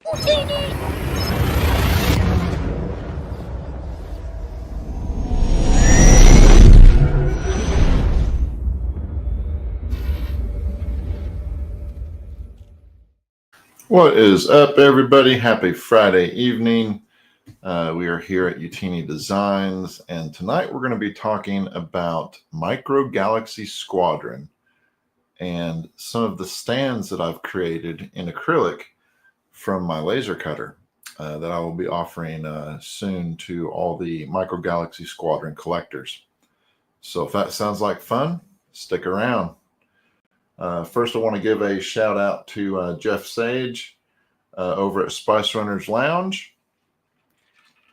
What is up, everybody? Happy Friday evening. We are here at Utini Designs, and tonight we're going to be talking about Micro Galaxy Squadron and some of the stands that I've created in acrylic from my laser cutter that I will be offering soon to all the Micro Galaxy Squadron collectors. So if that sounds like fun, stick around. First, I want to give a shout out to Jeff Sage over at Spice Runners Lounge.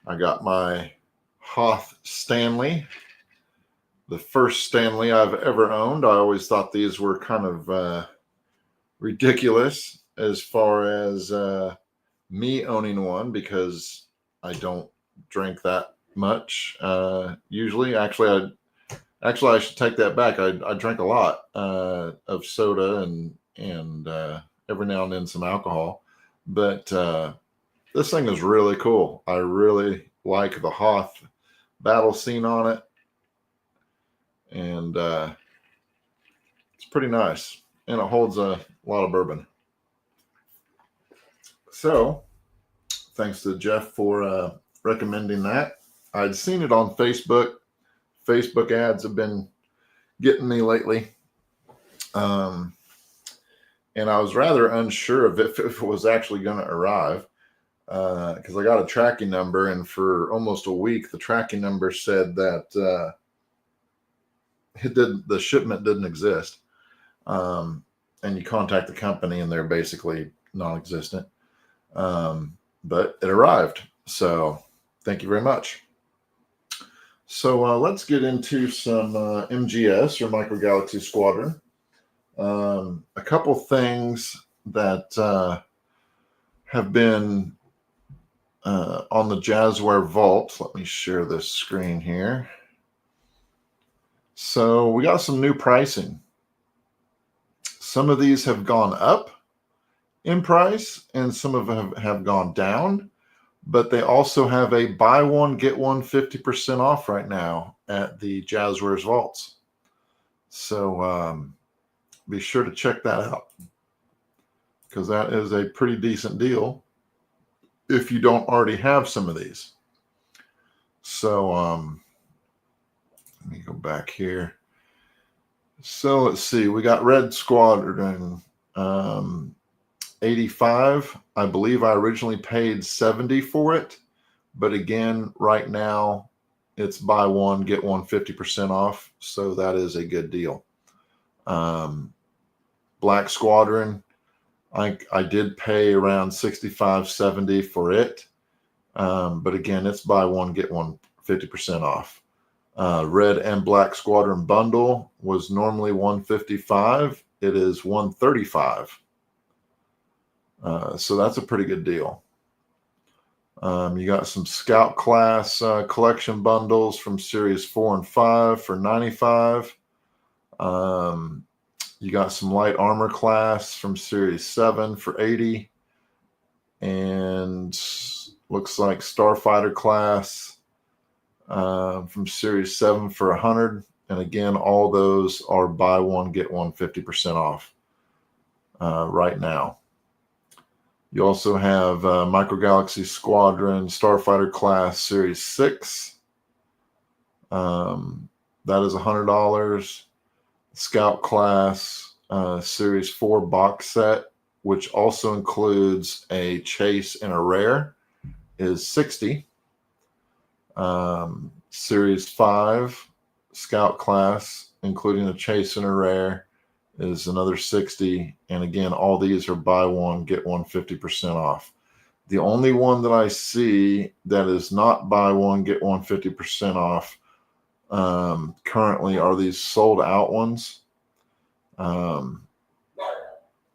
I got my Hoth Stanley, the first Stanley I've ever owned. I always thought these were kind of ridiculous as far as me owning one, because I don't drink that much usually. Actually, I should take that back. I drink a lot of soda and every now and then some alcohol. But this thing is really cool. I really like the Hoth battle scene on it. And it's pretty nice. And it holds a lot of bourbon. So thanks to Jeff for recommending that. I'd seen it on Facebook. Facebook ads have been getting me lately. And I was rather unsure of if it was actually going to arrive because I got a tracking number, and for almost a week, the tracking number said that the shipment didn't exist. And you contact the company and they're basically non-existent. But it arrived. So thank you very much. So let's get into some MGS, or Micro Galaxy Squadron. A couple things that have been on the Jazwares Vault. Let me share this screen here. So we got some new pricing. Some of these have gone up in price and some of them have gone down. But they also have a buy one, get one 50% off right now at the Jazwares Vaults. So be sure to check that out, because that is a pretty decent deal if you don't already have some of these. So let me go back here. So let's see. We got Red Squadron. 85. I believe I originally paid 70 for it, but again, right now it's buy one, get one 50% off. So that is a good deal. Black Squadron, I did pay around 65, 70 for it. But again, it's buy one, get one 50% off. Red and Black Squadron bundle was normally 155. It is 135. So that's a pretty good deal. You got some Scout class collection bundles from Series 4 and 5 for 95. You got some light armor class from Series 7 for 80. And looks like Starfighter class from Series 7 for 100. And again, all those are buy one, get one 50% off right now. You also have Micro Galaxy Squadron Starfighter class Series 6. That is $100. Scout class Series 4 box set, which also includes a chase and a rare, is 60. Series 5 Scout class, including a chase and a rare, is another 60. And again, all these are buy one, get one 50% off. The only one that I see that is not buy one, get one 50% off currently are these sold out ones. And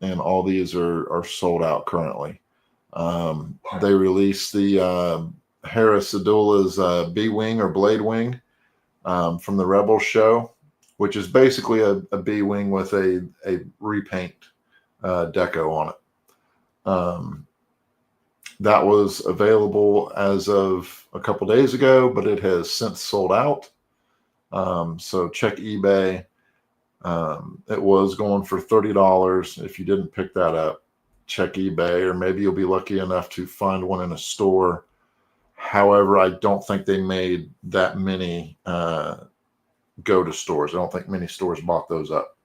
all these are sold out currently. They released the Hera Syndulla's B-Wing or Blade Wing from the Rebels show, which is basically a B-Wing with a repaint deco on it. That was available as of a couple days ago, but it has since sold out. So check eBay. It was going for $30. If you didn't pick that up, check eBay, or maybe you'll be lucky enough to find one in a store. However, I don't think they made that many go to stores. I don't think many stores bought those up.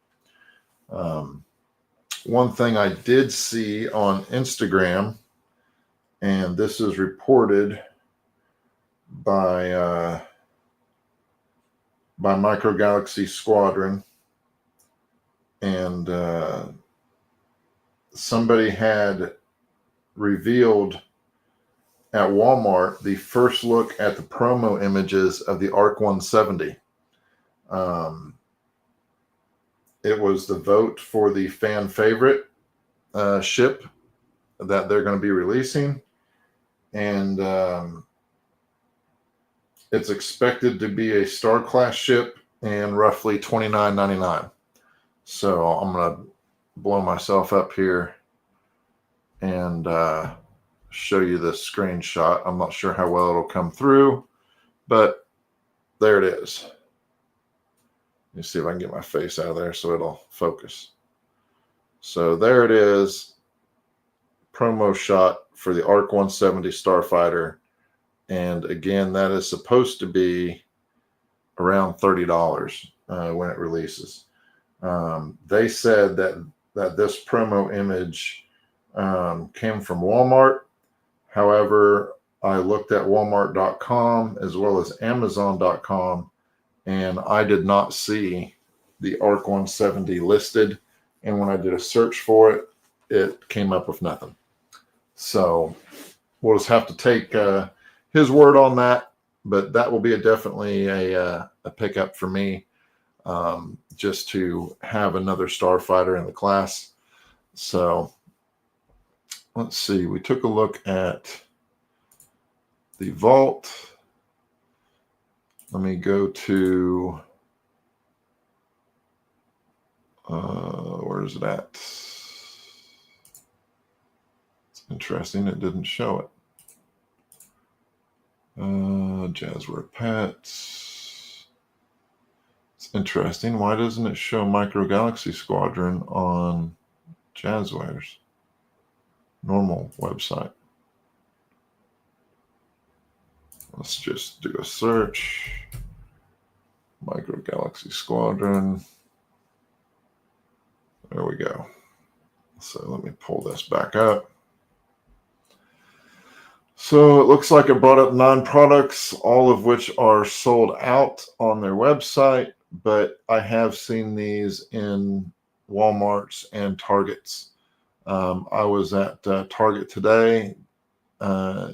One thing I did see on Instagram, and this is reported by Micro Galaxy Squadron, and somebody had revealed at Walmart the first look at the promo images of the ARC 170. It was the vote for the fan favorite ship that they're going to be releasing, and it's expected to be a Star Class ship and roughly $29.99. So I'm going to blow myself up here and show you this screenshot. I'm not sure how well it'll come through, but there it is. Let me see if I can get my face out of there so it'll focus. So there it is, promo shot for the ARC 170 Starfighter. And again, that is supposed to be around $30 when it releases. They said that this promo image came from Walmart. However, I looked at Walmart.com as well as Amazon.com, and I did not see the ARC 170 listed. And when I did a search for it, it came up with nothing. So we'll just have to take his word on that. But that will be definitely a pickup for me, just to have another starfighter in the class. So let's see. We took a look at the vault. Let me go to, where is it at? It's interesting. It didn't show it. Jazwares Pets. It's interesting. Why doesn't it show Micro Galaxy Squadron on Jazwares? Normal website. Let's just do a search. Micro Galaxy Squadron. There we go. So let me pull this back up. So it looks like it brought up 9 products, all of which are sold out on their website, but I have seen these in Walmarts and Targets. I was at Target today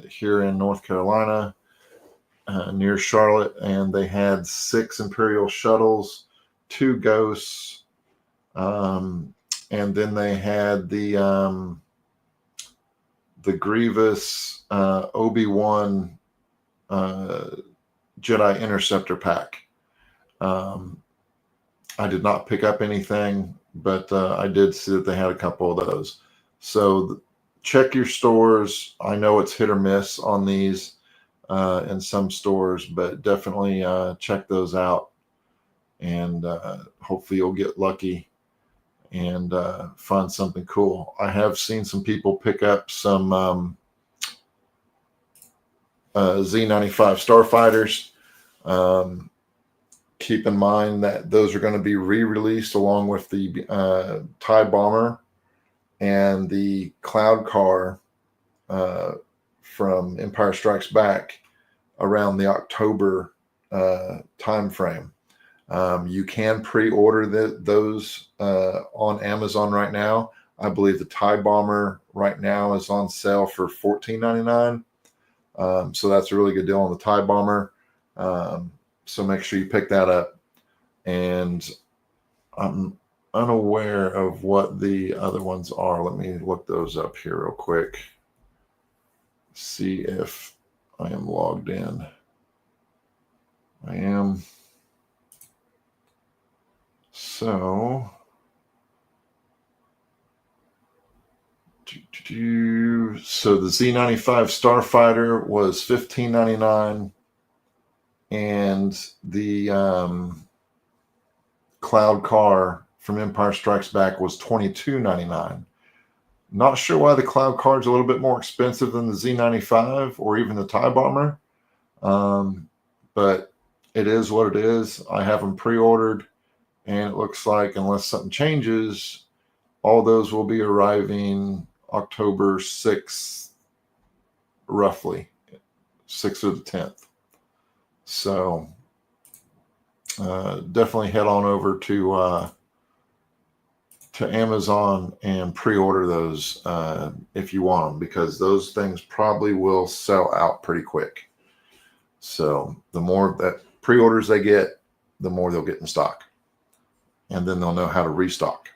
here in North Carolina, near Charlotte, and they had 6 Imperial shuttles, 2 Ghosts, and then they had the Grievous Obi-Wan Jedi Interceptor pack. I did not pick up anything, but I did see that they had a couple of those. So check your stores. I know it's hit or miss on these in some stores, but definitely check those out, and hopefully you'll get lucky and find something cool. I have seen some people pick up some Z95 Starfighters. Keep in mind that those are going to be re-released along with the TIE Bomber and the Cloud Car from Empire Strikes Back around the October time frame. You can pre-order those on Amazon right now. I believe the TIE Bomber right now is on sale for $14.99. So that's a really good deal on the TIE Bomber. So make sure you pick that up. And I'm unaware of what the other ones are. Let me look those up here real quick. See if I am logged in. I am. So, So the Z95 Starfighter was $15.99, and the Cloud Car from Empire Strikes Back was $22.99. Not sure why the Cloud Car is a little bit more expensive than the Z95 or even the TIE Bomber, but it is what it is. I have them pre-ordered, and it looks like, unless something changes, all those will be arriving October 6th, roughly, 6th or the 10th. So definitely head on over to Amazon and pre-order those if you want them, because those things probably will sell out pretty quick. So the more that pre-orders they get, the more they'll get in stock, and then they'll know how to restock.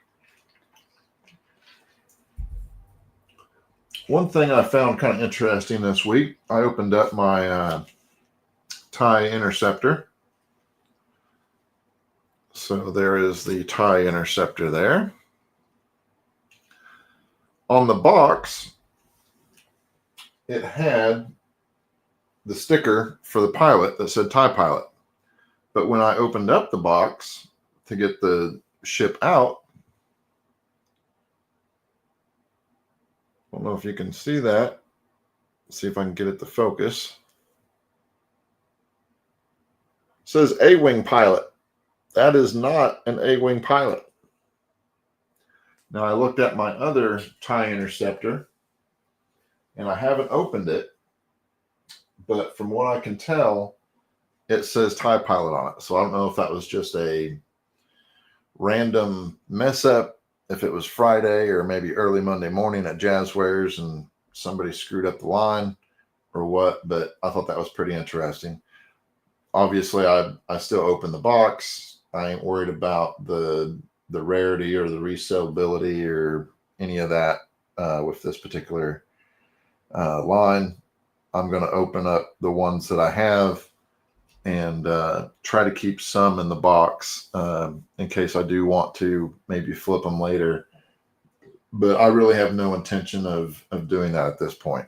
One thing I found kind of interesting this week, I opened up my TIE Interceptor. So there is the TIE Interceptor there. On the box, it had the sticker for the pilot that said TIE Pilot. But when I opened up the box to get the ship out, I don't know if you can see that. Let's see if I can get it to focus. It says A-Wing Pilot. That is not an A-Wing pilot. Now, I looked at my other TIE Interceptor, and I haven't opened it, but from what I can tell, it says TIE Pilot on it. So I don't know if that was just a random mess up, if it was Friday or maybe early Monday morning at Jazwares and somebody screwed up the line or what, but I thought that was pretty interesting. Obviously, I still open the box. I ain't worried about the rarity or the resellability or any of that with this particular line. I'm going to open up the ones that I have and try to keep some in the box in case I do want to maybe flip them later. But I really have no intention of doing that at this point.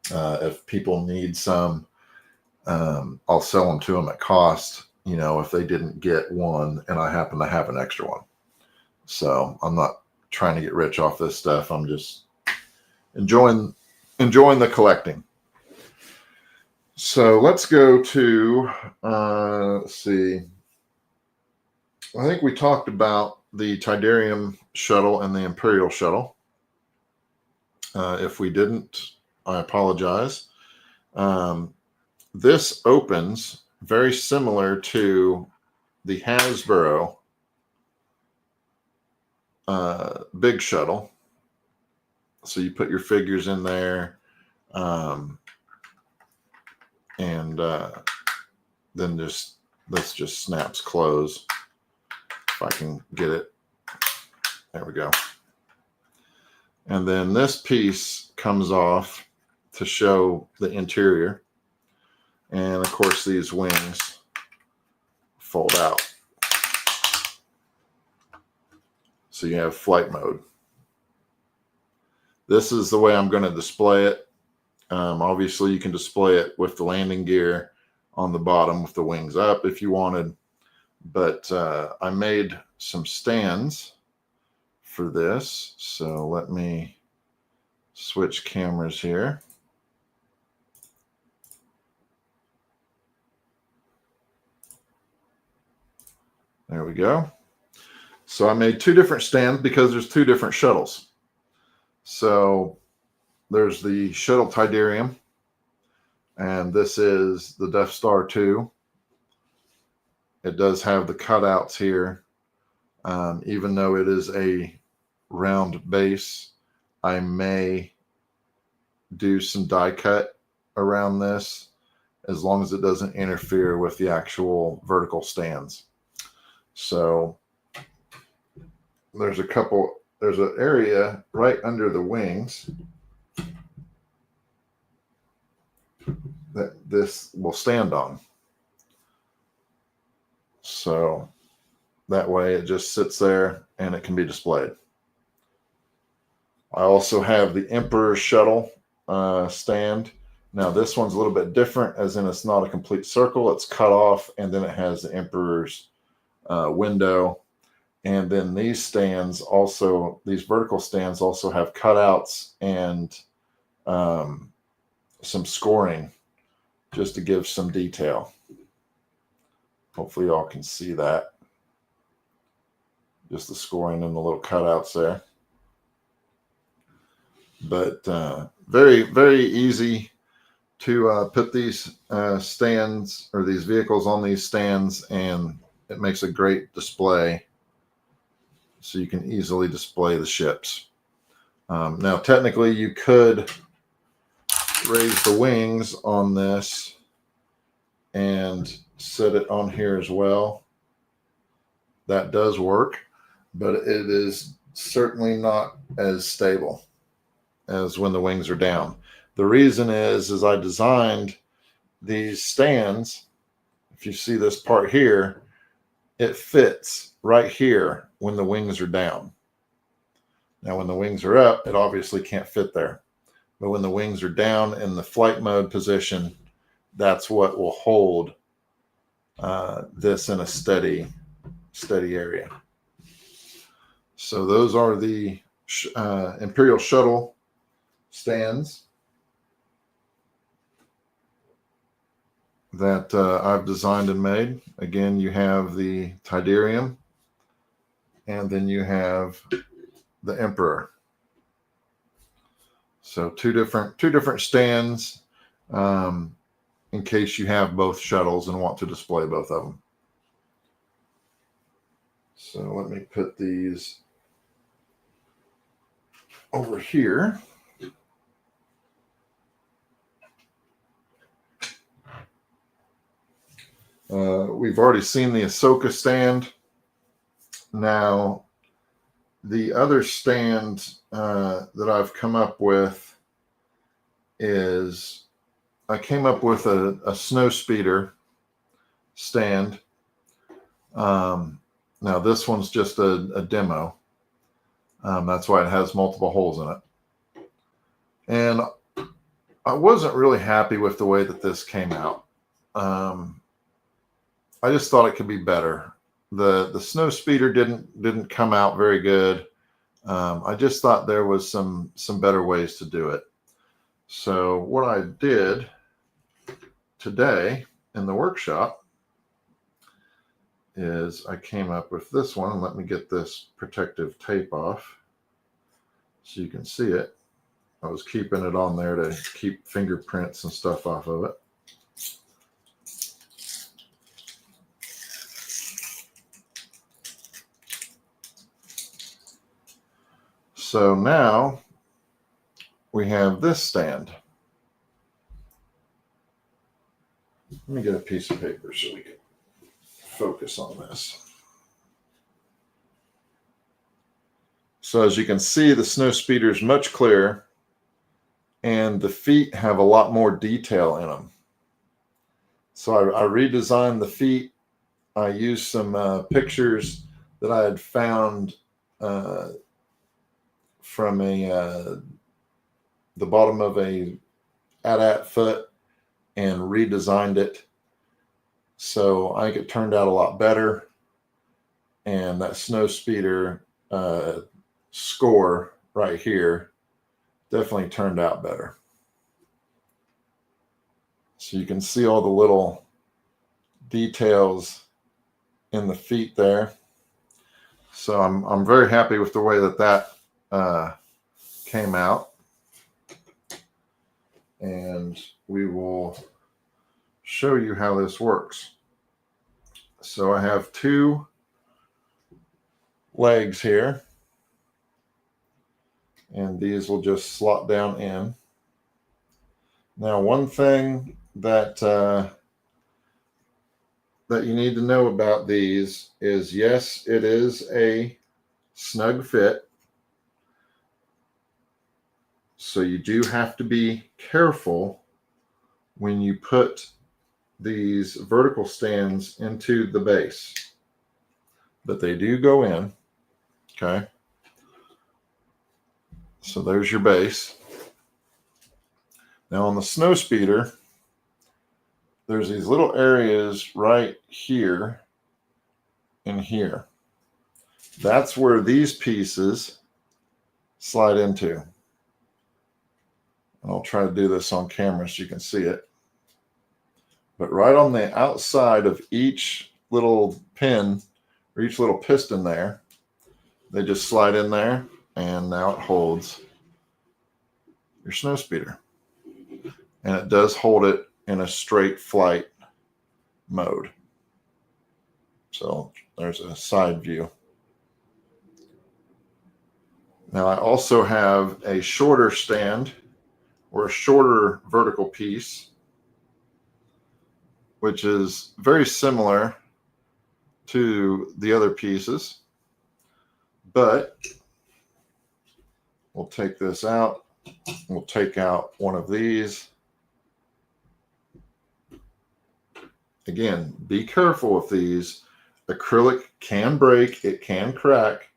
If people need some, I'll sell them to them at cost, if they didn't get one and I happen to have an extra one. So I'm not trying to get rich off this stuff. I'm just enjoying the collecting. So let's go to, let's see. I think we talked about the Tidarium shuttle and the Imperial shuttle. If we didn't, I apologize. This opens very similar to the Hasbro big shuttle. So you put your figures in there, and then this just snaps close. If I can get it. There we go. And then this piece comes off to show the interior. And of course, these wings fold out. So you have flight mode. This is the way I'm going to display it. Obviously, you can display it with the landing gear on the bottom with the wings up if you wanted. But I made some stands for this. So let me switch cameras here. There we go. So I made two different stands because there's two different shuttles. So there's the shuttle Tidarium, and this is the Death Star 2. It does have the cutouts here. Even though it is a round base, I may do some die cut around this as long as it doesn't interfere with the actual vertical stands. So there's an area right under the wings that this will stand on. So that way it just sits there and it can be displayed. I also have the Emperor shuttle stand. Now this one's a little bit different, as in it's not a complete circle. It's cut off, and then it has the Emperor's window. And then these stands also, these vertical stands also have cutouts and some scoring just to give some detail. Hopefully y'all can see that. Just the scoring and the little cutouts there. But very, very easy to put these stands or these vehicles on these stands, and it makes a great display. So you can easily display the ships. Now, technically, you could raise the wings on this and set it on here as well. That does work, but it is certainly not as stable as when the wings are down. The reason is I designed these stands. If you see this part here, it fits right here when the wings are down. Now, when the wings are up, it obviously can't fit there. But when the wings are down in the flight mode position, that's what will hold this in a steady area. So those are the Imperial Shuttle stands that I've designed and made. Again, you have the Tidarium, and then you have the Emperor. So two different stands in case you have both shuttles and want to display both of them. So let me put these over here. We've already seen the Ahsoka stand. Now, the other stand that I've come up with is I came up with a snow speeder stand. Now, this one's just a demo. That's why it has multiple holes in it. And I wasn't really happy with the way that this came out. I just thought it could be better. The snow speeder didn't come out very good. I just thought there was some better ways to do it. So what I did today in the workshop is I came up with this one. Let me get this protective tape off so you can see it. I was keeping it on there to keep fingerprints and stuff off of it. So now we have this stand. Let me get a piece of paper so we can focus on this. So as you can see, the snow speeder is much clearer, and the feet have a lot more detail in them. So I redesigned the feet. I used some pictures that I had found from the bottom of a AT-AT foot and redesigned it. So I think it turned out a lot better. And that snow speeder score right here definitely turned out better. So you can see all the little details in the feet there. So I'm very happy with the way that came out. And we will show you how this works. So I have two legs here, and these will just slot down in. Now, one thing that that you need to know about these is, yes, it is a snug fit. So you do have to be careful when you put these vertical stands into the base, but they do go in, okay? So there's your base. Now on the snow speeder, there's these little areas right here and here. That's where these pieces slide into. And I'll try to do this on camera so you can see it. But right on the outside of each little pin or each little piston there, they just slide in there, and now it holds your snow speeder. And it does hold it in a straight flight mode. So there's a side view. Now I also have a shorter stand or a shorter vertical piece, which is very similar to the other pieces, but we'll take this out. We'll take out one of these. Again, be careful with these. Acrylic can break, it can crack,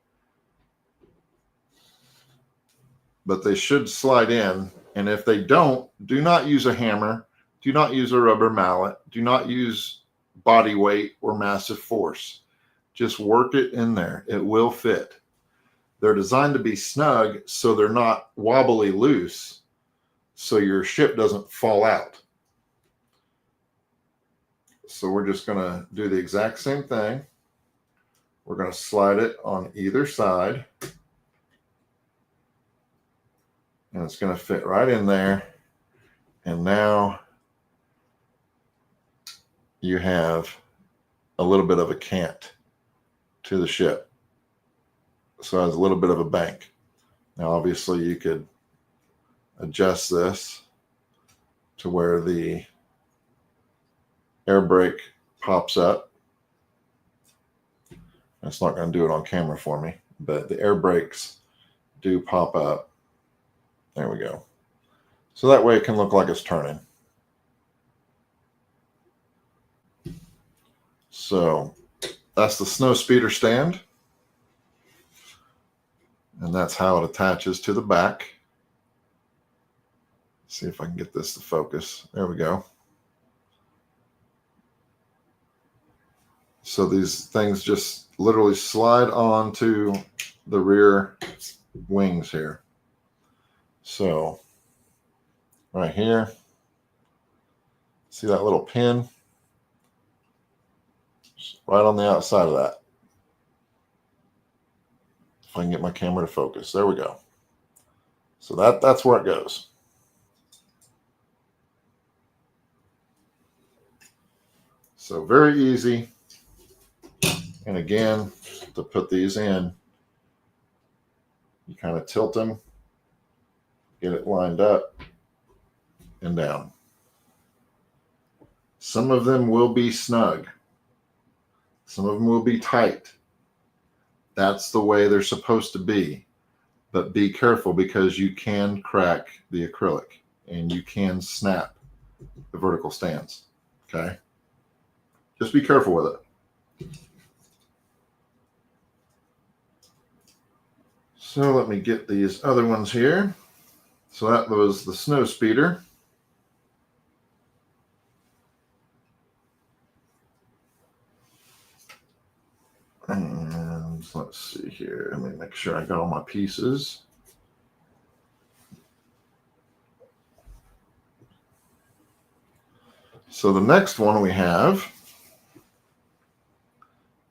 but they should slide in. And if they don't, do not use a hammer, do not use a rubber mallet, do not use body weight or massive force. Just work it in there. It will fit. They're designed to be snug so they're not wobbly loose, so your ship doesn't fall out. So we're just going to do the exact same thing. We're going to slide it on either side. And it's going to fit right in there. And now you have a little bit of a cant to the ship. So it has a little bit of a bank. Now, obviously, you could adjust this to where the air brake pops up. It's not going to do it on camera for me, but the air brakes do pop up. There we go. So that way it can look like it's turning. So that's the snow speeder stand. And that's how it attaches to the back. See if I can get this to focus. There we go. So these things just literally slide onto the rear wings here. So right here, see that little pin? Just right on the outside of that. If I can get my camera to focus. There we go. So that's where it goes. So very easy. And again, to put these in, you kind of tilt them, get it lined up and down. Some of them will be snug. Some of them will be tight. That's the way they're supposed to be. But be careful because you can crack the acrylic and you can snap the vertical stands. Okay? Just be careful with it. So let me get these other ones here. So that was the snow speeder. And let's see here. Let me make sure I got all my pieces. So the next one we have,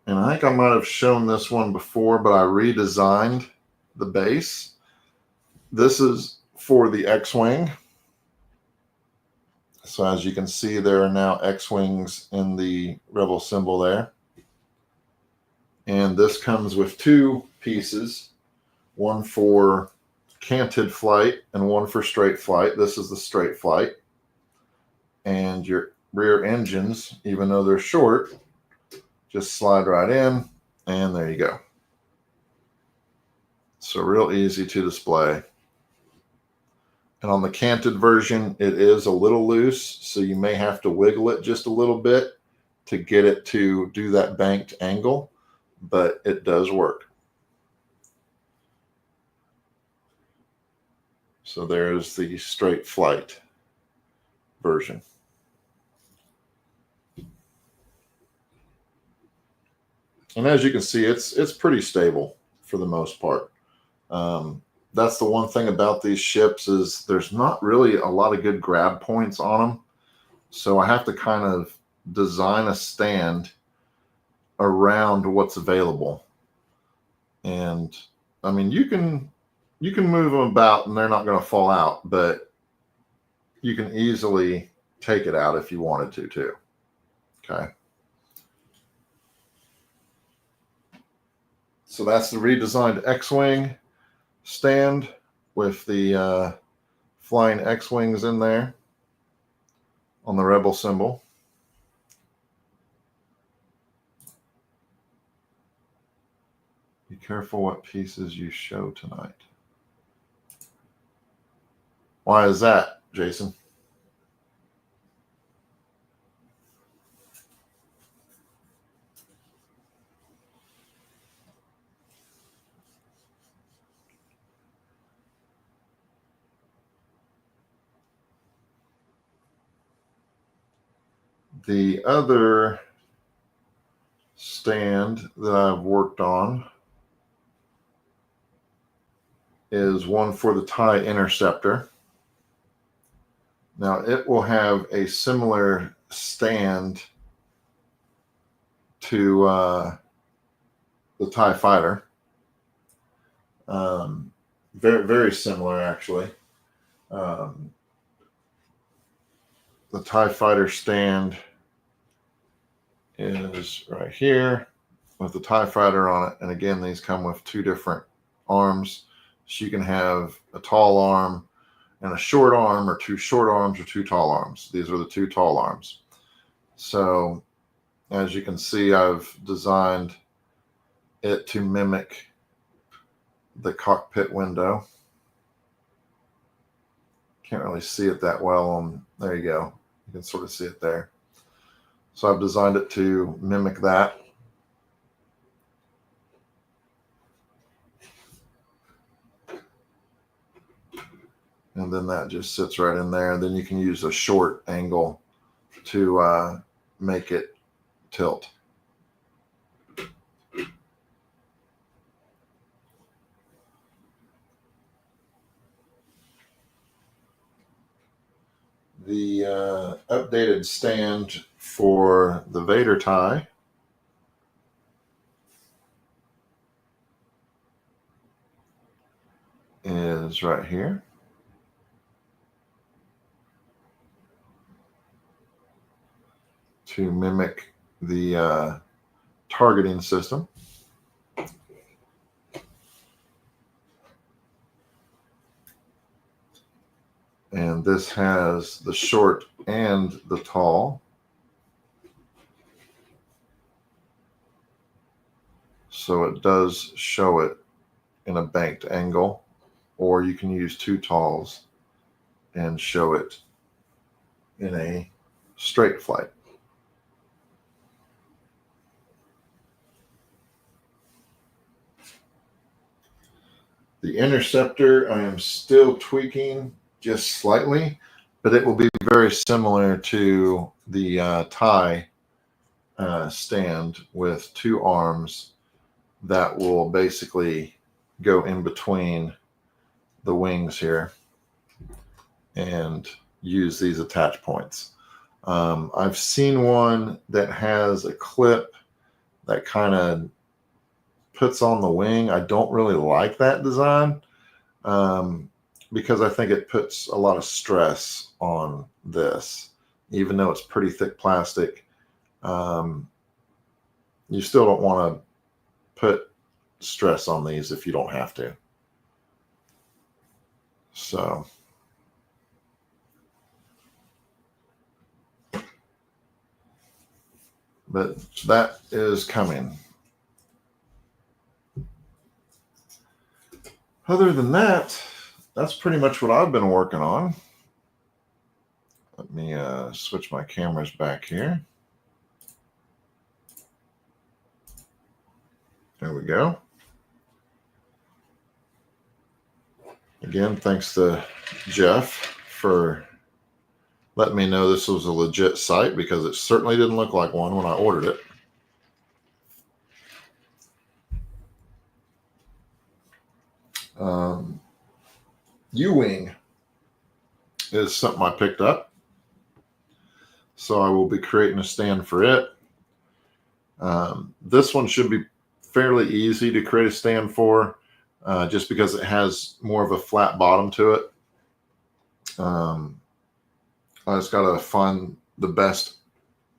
and I think I might have shown this one before, but I redesigned the base. This is for the X-Wing. So as you can see, there are now X-Wings in the Rebel symbol there. And this comes with two pieces, one for canted flight and one for straight flight. This is the straight flight. And your rear engines, even though they're short, just slide right in, and there you go. So real easy to display. And on the canted version, it is a little loose, so you may have to wiggle it just a little bit to get it to do that banked angle, but it does work. So there's the straight flight version. And as you can see, it's pretty stable for the most part. That's the one thing about these ships is there's not really a lot of good grab points on them. So I have to kind of design a stand around what's available. And I mean, you can move them about and they're not going to fall out, but you can easily take it out if you wanted to too. Okay. So that's the redesigned X-Wing stand with the flying X-Wings in there on the Rebel symbol. Be careful what pieces you show tonight. Why is that, Jason? The other stand that I've worked on is one for the TIE Interceptor. Now it will have a similar stand to the TIE Fighter. Very, very similar actually. The TIE Fighter stand is right here with the TIE Fighter on it. And again, these come with two different arms. So you can have a tall arm and a short arm, or two short arms or two tall arms. These are the two tall arms. So as you can see, I've designed it to mimic the cockpit window. Can't really see it that well. There you go. You can sort of see it there. So I've designed it to mimic that. And then that just sits right in there. And then you can use a short angle to make it tilt. The updated stand for the Vader tie is right here. To mimic the targeting system. And this has the short and the tall. So it does show it in a banked angle, or you can use two talls and show it in a straight flight. The interceptor I am still tweaking just slightly, but it will be very similar to the TIE stand with two arms that will basically go in between the wings here and use these attach points. I've seen one that has a clip that kind of puts on the wing. I don't really like that design because I think it puts a lot of stress on this. Even though it's pretty thick plastic, you still don't want to put stress on these if you don't have to. So but that is coming. Other than that, that's pretty much what I've been working on. Let me switch my cameras back here. There we go. Again, thanks to Jeff for letting me know this was a legit site, because it certainly didn't look like one when I ordered it. U-Wing is something I picked up, so I will be creating a stand for it. This one should be fairly easy to create a stand for, just because it has more of a flat bottom to it. I just got to find the best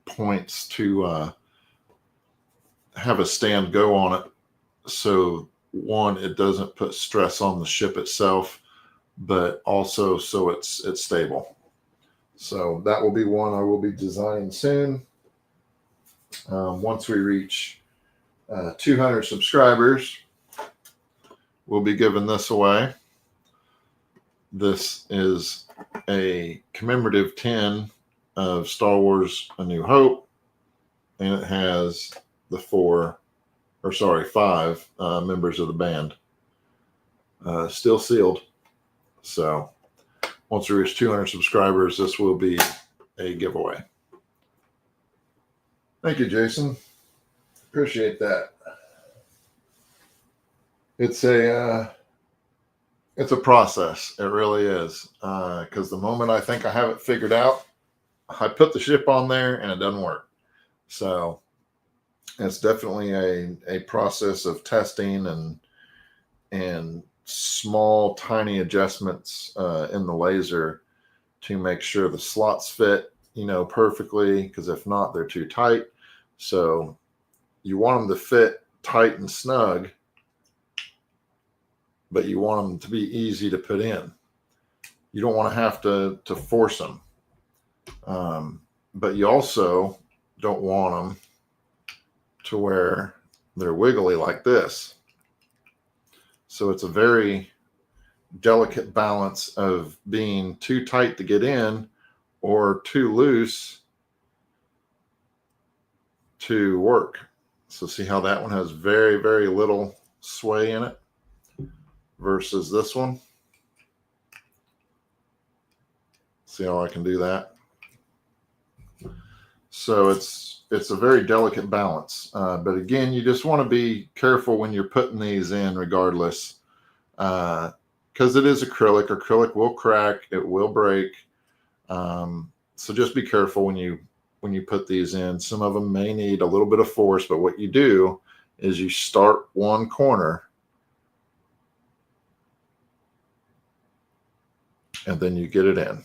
points to have a stand go on it. So one, it doesn't put stress on the ship itself, but also so it's stable. So that will be one I will be designing soon. Once we reach 200 subscribers, we'll be giving this away. This is a commemorative tin of Star Wars A New Hope, and it has the 5 members of the band still sealed. So once we reach 200 subscribers, this will be a giveaway. Thank you, Jason. Appreciate that. It's a process. It really is. Because the moment I think I have it figured out, I put the ship on there and it doesn't work. So it's definitely a process of testing and small, tiny adjustments in the laser to make sure the slots fit, perfectly. Because if not, they're too tight. So you want them to fit tight and snug, but you want them to be easy to put in. You don't want to have to force them. But you also don't want them to where they're wiggly like this. So it's a very delicate balance of being too tight to get in or too loose to work. So see how that one has very, very little sway in it versus this one. See how I can do that? So it's a very delicate balance. But again, you just want to be careful when you're putting these in regardless, because it is acrylic. Acrylic will crack, it will break. So just be careful when you put these in. Some of them may need a little bit of force, but what you do is you start one corner and then you get it in.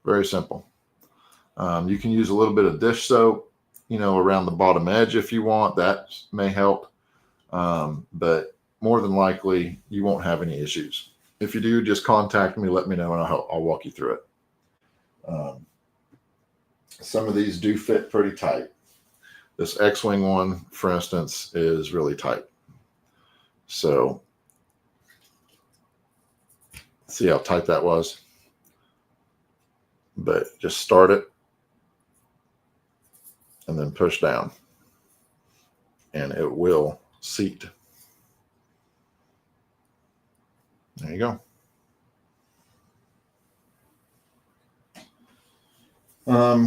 Very simple. You can use a little bit of dish soap, around the bottom edge if you want. That may help. But more than likely, you won't have any issues. If you do, just contact me, let me know, and I'll walk you through it. Some of these do fit pretty tight. This X-Wing one, for instance, is really tight. So see how tight that was? But just start it and then push down, and it will seat. There you go.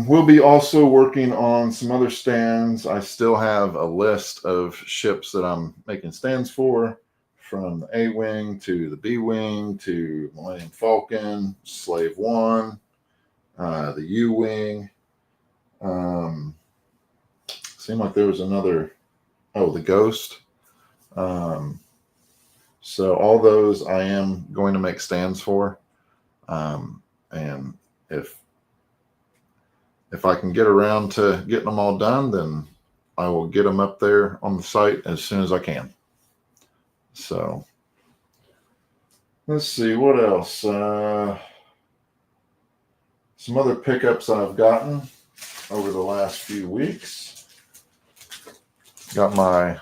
We'll be also working on some other stands. I still have a list of ships that I'm making stands for, from the A-Wing to the B-Wing to Millennium Falcon, Slave One, the U-Wing. Seemed like there was another, the Ghost. So all those I am going to make stands for. And if I can get around to getting them all done, then I will get them up there on the site as soon as I can. So let's see what else. Some other pickups I've gotten over the last few weeks. Got my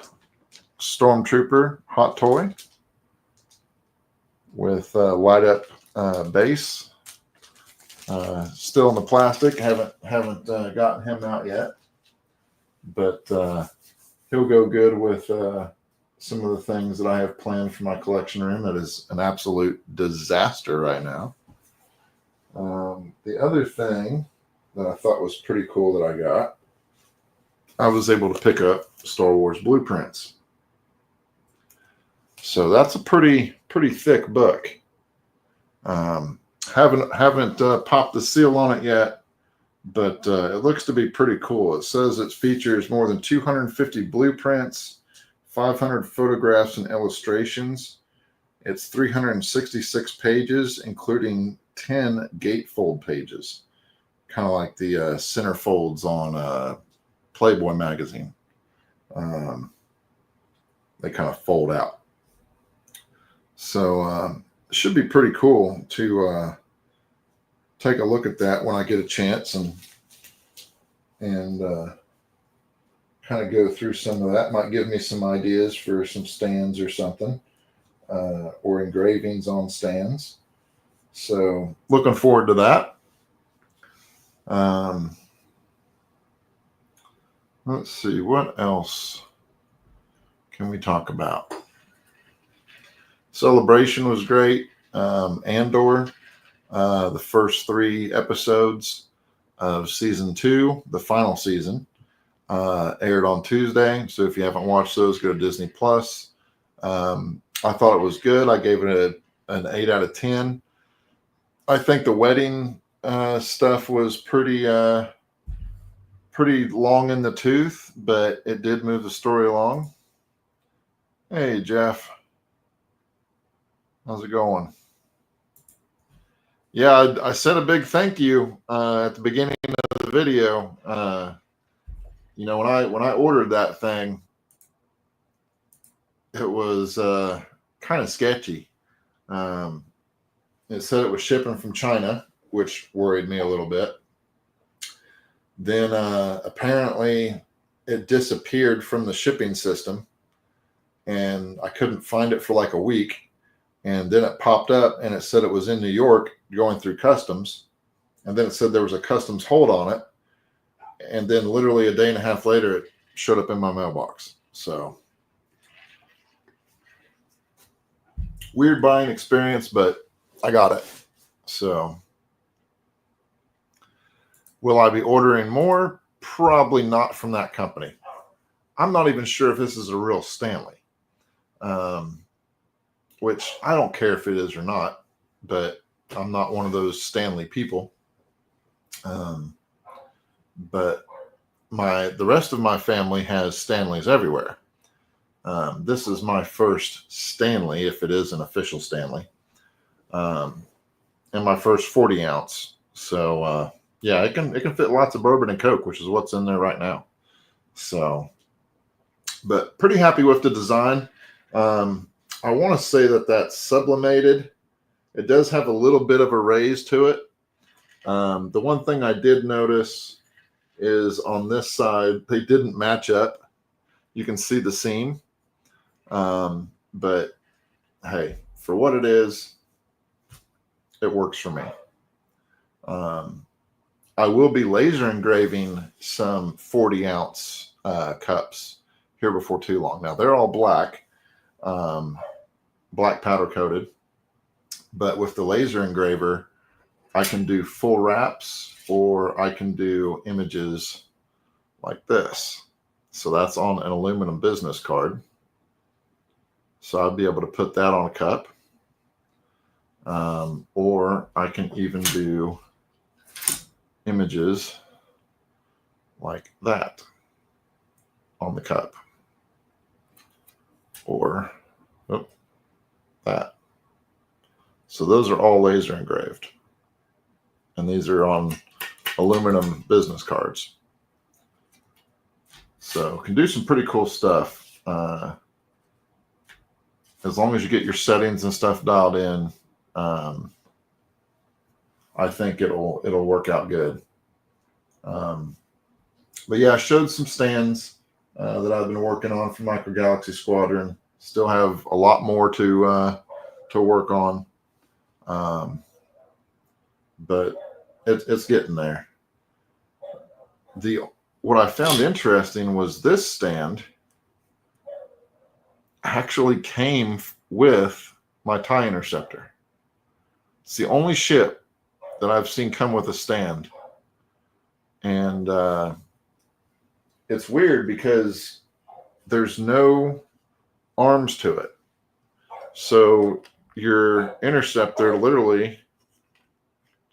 Stormtrooper hot toy with light up base. Still in the plastic. Haven't gotten him out yet, but he'll go good with some of the things that I have planned for my collection room that is an absolute disaster right now. The other thing that I thought was pretty cool that I was able to pick up Star Wars blueprints. So that's a pretty thick book. Haven't popped the seal on it yet, but it looks to be pretty cool. It says it features more than 250 blueprints, 500 photographs and illustrations. It's 366 pages, including 10 gatefold pages, kind of like the centerfolds on Playboy magazine. They kind of fold out. So it should be pretty cool to take a look at that when I get a chance and kind of go through some of that. Might give me some ideas for some stands or something, or engravings on stands. So looking forward to that. Let's see, what else can we talk about? Celebration was great. Andor, the first 3 episodes of season 2, the final season, aired on Tuesday. So if you haven't watched those, go to Disney Plus. I thought it was good. I gave it an 8 out of 10. I think the wedding stuff was pretty long in the tooth, but it did move the story along. Hey, Jeff. How's it going? Yeah, I said a big thank you at the beginning of the video. You know, when I ordered that thing, it was kind of sketchy. It said it was shipping from China, which worried me a little bit. Then apparently it disappeared from the shipping system, and I couldn't find it for like a week. And then it popped up and it said it was in New York going through customs. And then it said there was a customs hold on it. And then literally a day and a half later, it showed up in my mailbox. So weird buying experience, but I got it. So will I be ordering more? Probably not from that company. I'm not even sure if this is a real Stanley. Which I don't care if it is or not, but I'm not one of those Stanley people. But the rest of my family has Stanleys everywhere. This is my first Stanley, if it is an official Stanley, and my first 40 ounce. So yeah, it can fit lots of bourbon and Coke, which is what's in there right now. So, but pretty happy with the design. I want to say that that's sublimated. It does have a little bit of a raise to it. The one thing I did notice is on this side, they didn't match up. You can see the seam. But hey, for what it is, it works for me. I will be laser engraving some 40 ounce cups here before too long. Now they're all black. Black powder coated, but with the laser engraver, I can do full wraps or I can do images like this. So that's on an aluminum business card. So I'd be able to put that on a cup. Or I can even do images like that on the cup. Or that. So those are all laser engraved. And these are on aluminum business cards. So can do some pretty cool stuff. As long as you get your settings and stuff dialed in, I think it'll work out good. But yeah, I showed some stands that I've been working on for Micro Galaxy Squadron. Still have a lot more to work on, but it's getting there. What I found interesting was this stand actually came with my TIE interceptor. It's the only ship that I've seen come with a stand. And it's weird because there's no arms to it. So your interceptor literally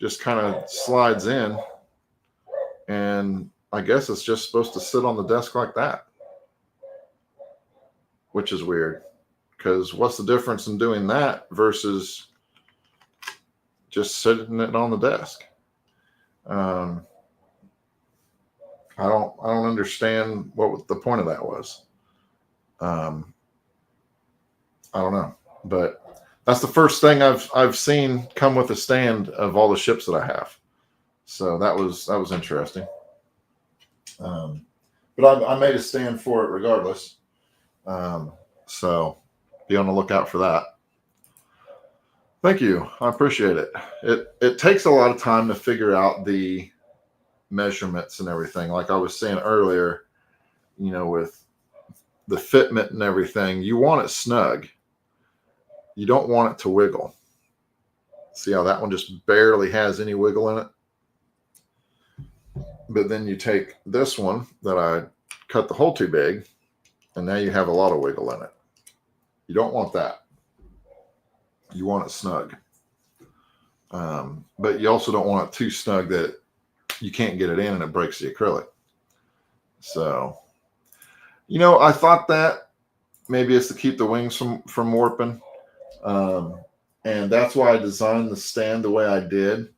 just kind of slides in, and I guess it's just supposed to sit on the desk like that, which is weird, because what's the difference in doing that versus just sitting it on the desk? I don't understand what the point of that was. I don't know, but that's the first thing I've seen come with a stand of all the ships that I have. So that was interesting. But I made a stand for it regardless. So be on the lookout for that. Thank you. I appreciate it. It takes a lot of time to figure out the measurements and everything. Like I was saying earlier, with the fitment and everything, you want it snug. You don't want it to wiggle. See how that one just barely has any wiggle in it? But then you take this one that I cut the hole too big, and now you have a lot of wiggle in it. You don't want that. You want it snug. But you also don't want it too snug that you can't get it in and it breaks the acrylic. So, I thought that maybe it's to keep the wings from warping. And that's why I designed the stand the way I did.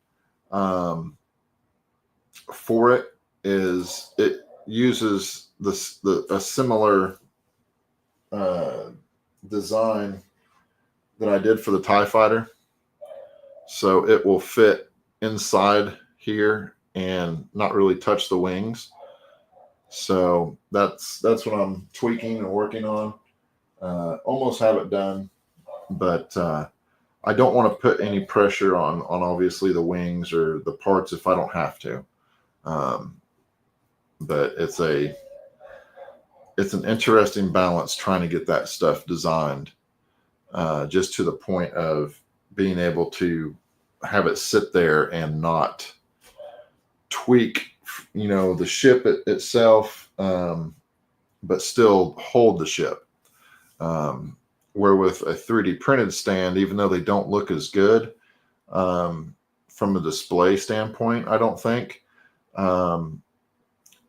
For it is it uses a similar design that I did for the TIE Fighter. So it will fit inside here and not really touch the wings. So that's what I'm tweaking and working on. Almost have it done, but I don't want to put any pressure on obviously the wings or the parts if I don't have to. But it's an interesting balance trying to get that stuff designed, just to the point of being able to have it sit there and not tweak, the ship itself, but still hold the ship. Where with a 3D printed stand, even though they don't look as good from a display standpoint, I don't think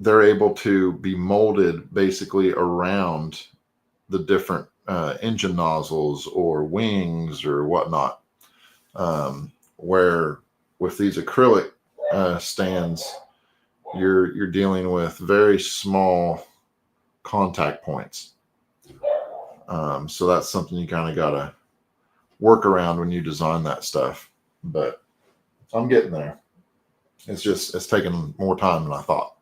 they're able to be molded basically around the different engine nozzles or wings or whatnot. Where with these acrylic stands, you're dealing with very small contact points. So that's something you kind of got to work around when you design that stuff. But I'm getting there. It's taking more time than I thought.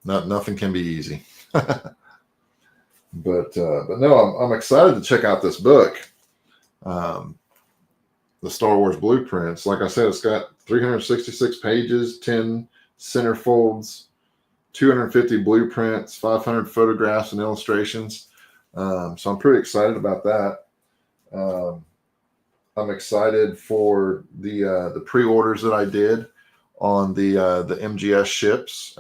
Nothing can be easy. But no, I'm excited to check out this book. The Star Wars Blueprints. Like I said, it's got 366 pages, 10 centerfolds, 250 blueprints, 500 photographs and illustrations. So I'm pretty excited about that. I'm excited for the pre-orders that I did on the MGS ships.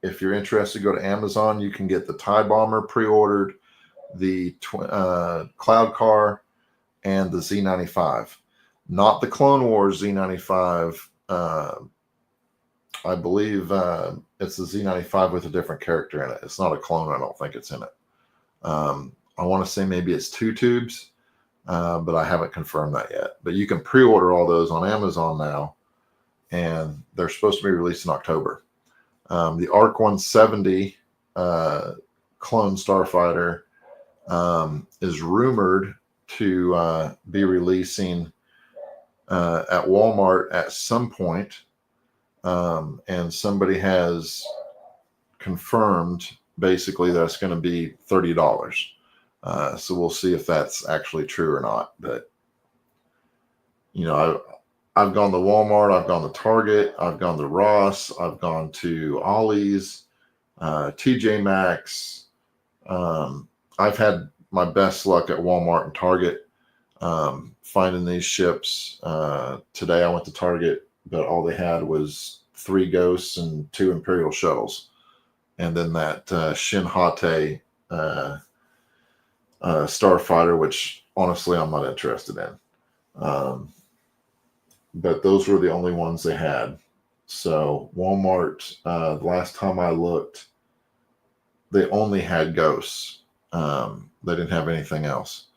If you're interested, go to Amazon. You can get the TIE Bomber pre-ordered, the Cloud Car, and the Z95. Not the Clone Wars Z95. I believe it's the Z95 with a different character in it. It's not a clone. I don't think it's in it. I want to say maybe it's 2 tubes, but I haven't confirmed that yet. But you can pre-order all those on Amazon now, and they're supposed to be released in October. The ARC 170 clone starfighter is rumored to be releasing at Walmart at some point. And somebody has confirmed basically that it's going to be $30. So we'll see if that's actually true or not. But, I've gone to Walmart, I've gone to Target, I've gone to Ross, I've gone to Ollie's, TJ Maxx, I've had my best luck at Walmart and Target finding these ships. Today I went to Target, but all they had was 3 Ghosts and 2 Imperial shuttles, and then that Shin Hate starfighter, which honestly I'm not interested in. But those were the only ones they had. So Walmart, the last time I looked, they only had Ghosts. They didn't have anything else.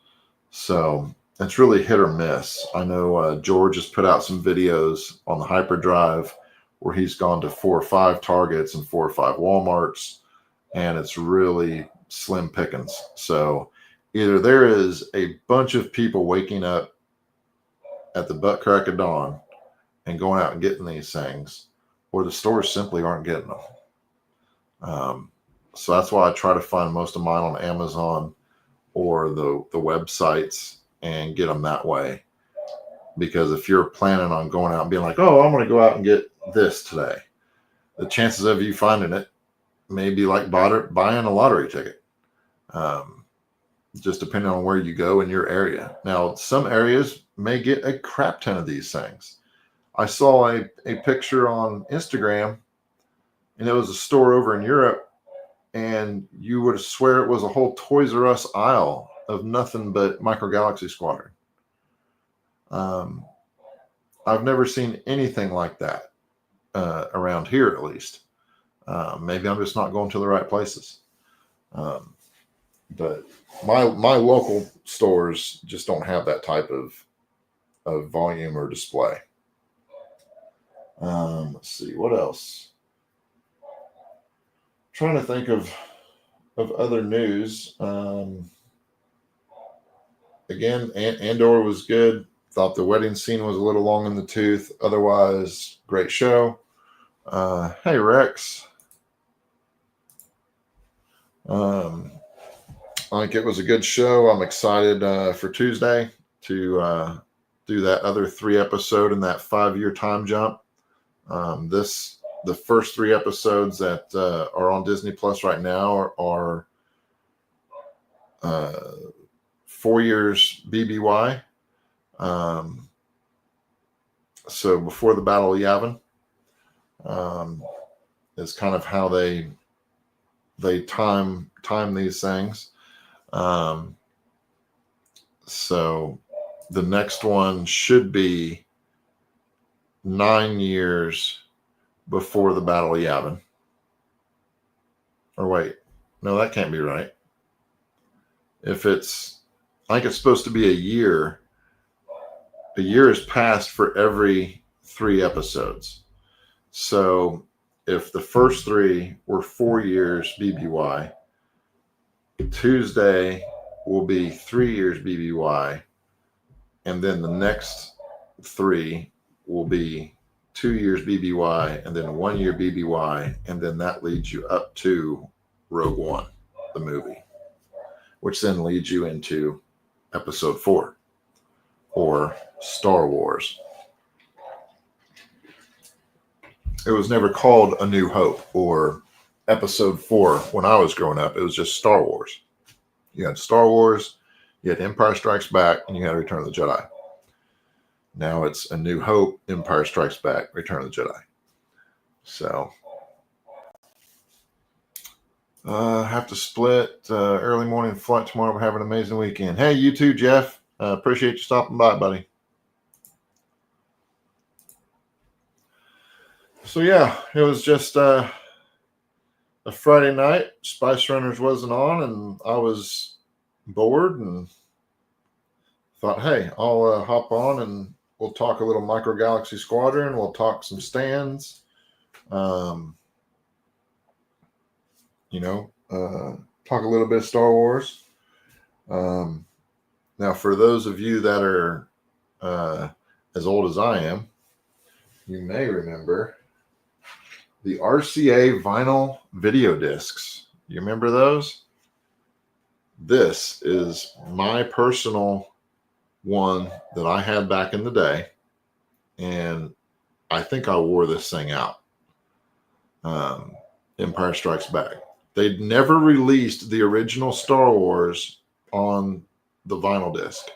So it's really hit or miss. I know George has put out some videos on the hyperdrive where he's gone to 4 or 5 Targets and 4 or 5 Walmarts, and it's really slim pickings. So either there is a bunch of people waking up at the butt crack of dawn and going out and getting these things, or the stores simply aren't getting them. So that's why I try to find most of mine on Amazon or the websites and get them that way. Because if you're planning on going out and being like, oh, I'm going to go out and get this today, the chances of you finding it may be like buying a lottery ticket. Just depending on where you go in your area. Now, some areas may get a crap ton of these things. I saw a picture on Instagram, and it was a store over in Europe, and you would swear it was a whole Toys R Us aisle of nothing but Micro Galaxy Squadron. I've never seen anything like that around here, at least. Maybe I'm just not going to the right places. But my local stores just don't have that type of volume or display. Let's see, what else? Trying to think of other news. Again, Andor was good. Thought the wedding scene was a little long in the tooth. Otherwise, great show. Hey, Rex. I think it was a good show. I'm excited for Tuesday to do that other 3 episode in that 5-year time jump. The first 3 episodes that are on Disney Plus right now are 4 years BBY. So before the Battle of Yavin is kind of how they time these things. So the next one should be 9 years before the Battle of Yavin. Or wait, no, that can't be right. I think it's supposed to be a year. A year has passed for every 3 episodes. So if the first 3 were 4 years BBY, Tuesday will be 3 years BBY, and then the next 3 will be 2 years BBY, and then 1 year BBY, and then that leads you up to Rogue One, the movie, which then leads you into Episode 4, or Star Wars. It was never called A New Hope or Episode 4 when I was growing up. It was just Star Wars. You had Star Wars, you had Empire Strikes Back, and you had Return of the Jedi. Now it's A New Hope, Empire Strikes Back, Return of the Jedi. So have to split early morning flight tomorrow. We're having an amazing weekend. Hey, you too, Jeff. Appreciate you stopping by, buddy. So yeah, it was just a Friday night. Spice Runners wasn't on, and I was bored and thought, hey, I'll hop on and we'll talk a little Micro Galaxy Squadron. We'll talk some stands. Talk a little bit of Star Wars. Now, for those of you that are as old as I am, you may remember the RCA vinyl video discs. You remember those? This is my personal one that I had back in the day, and I think I wore this thing out. Empire Strikes Back. They'd never released the original Star Wars on the vinyl disc.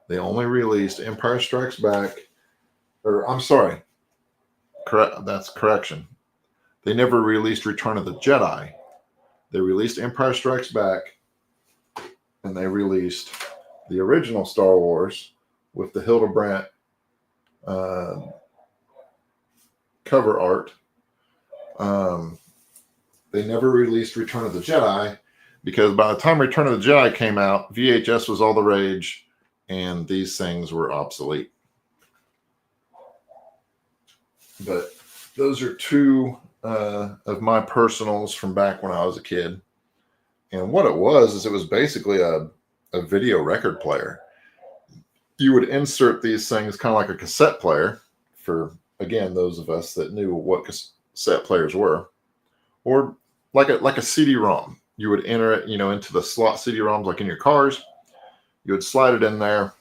They only released Empire Strikes Back, or I'm sorry, that's correction. They never released Return of the Jedi. They released Empire Strikes Back, and they released the original Star Wars with the Hildebrandt cover art. They never released Return of the Jedi because by the time Return of the Jedi came out, VHS was all the rage, and these things were obsolete. But those are two of my personals from back when I was a kid. And what it was basically a video record player. You would insert these things kind of like a cassette player for, again, those of us that knew what cassette players were, or like a CD-ROM. You would enter it, into the slot CD-ROMs like in your cars. You would slide it in there.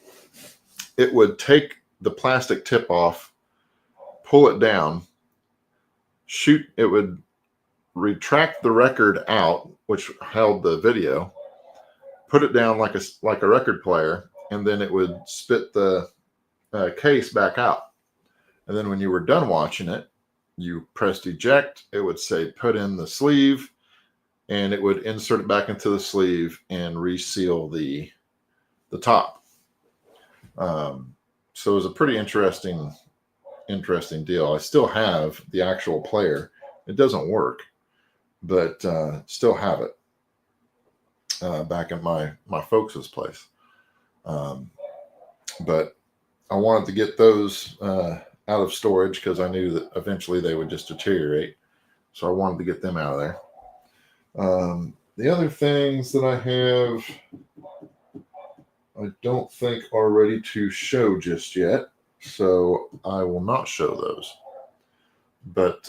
It would take the plastic tip off, pull it down, it would retract the record out, which held the video, put it down like a record player, and then it would spit the case back out. And then when you were done watching it, you pressed eject. It would say put in the sleeve, and it would insert it back into the sleeve and reseal the top. So it was a pretty interesting deal. I still have the actual player. It doesn't work, but still have it back at my folks' place. But I wanted to get those out of storage because I knew that eventually they would just deteriorate. So I wanted to get them out of there. The other things that I have, I don't think are ready to show just yet. So I will not show those. But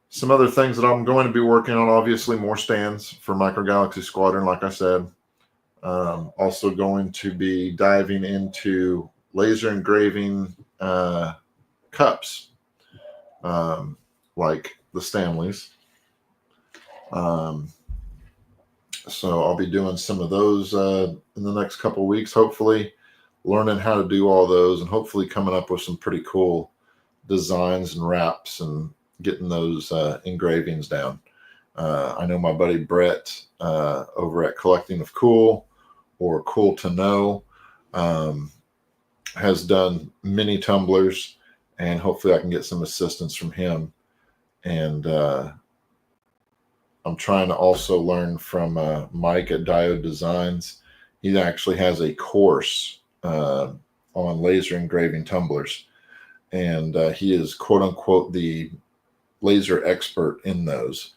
some other things that I'm going to be working on, obviously more stands for Micro Galaxy Squadron, like I said. Also going to be diving into laser engraving cups, like the Stanleys. So I'll be doing some of those in the next couple of weeks, hopefully, learning how to do all those and hopefully coming up with some pretty cool designs and wraps and getting those engravings down. I know my buddy Brett over at Collecting of Cool, or Cool to Know, has done mini tumblers, and hopefully I can get some assistance from him. And I'm trying to also learn from Mike at Diode Designs. He actually has a course on laser engraving tumblers, and he is quote unquote the laser expert in those.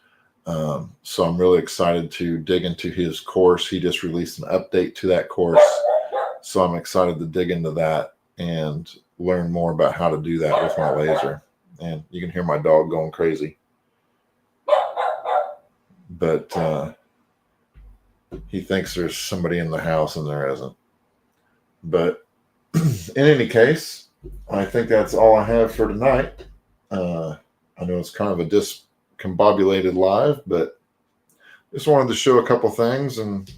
So I'm really excited to dig into his course. He just released an update to that course. So I'm excited to dig into that and learn more about how to do that with my laser. And you can hear my dog going crazy. But he thinks there's somebody in the house and there isn't. But in any case, I think that's all I have for tonight. I know it's kind of a discombobulated live, but just wanted to show a couple things, and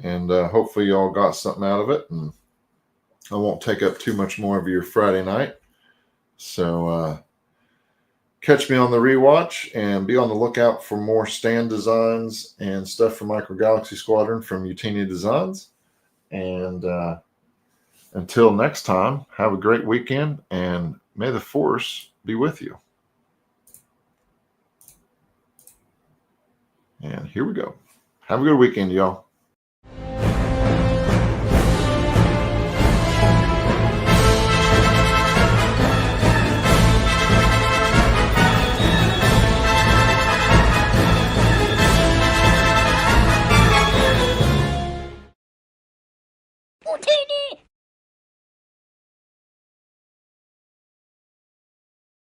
hopefully y'all got something out of it. And I won't take up too much more of your Friday night. So catch me on the rewatch and be on the lookout for more stand designs and stuff from Micro Galaxy Squadron from Utini Designs. And until next time, have a great weekend, and may the Force be with you. And here we go. Have a good weekend, y'all.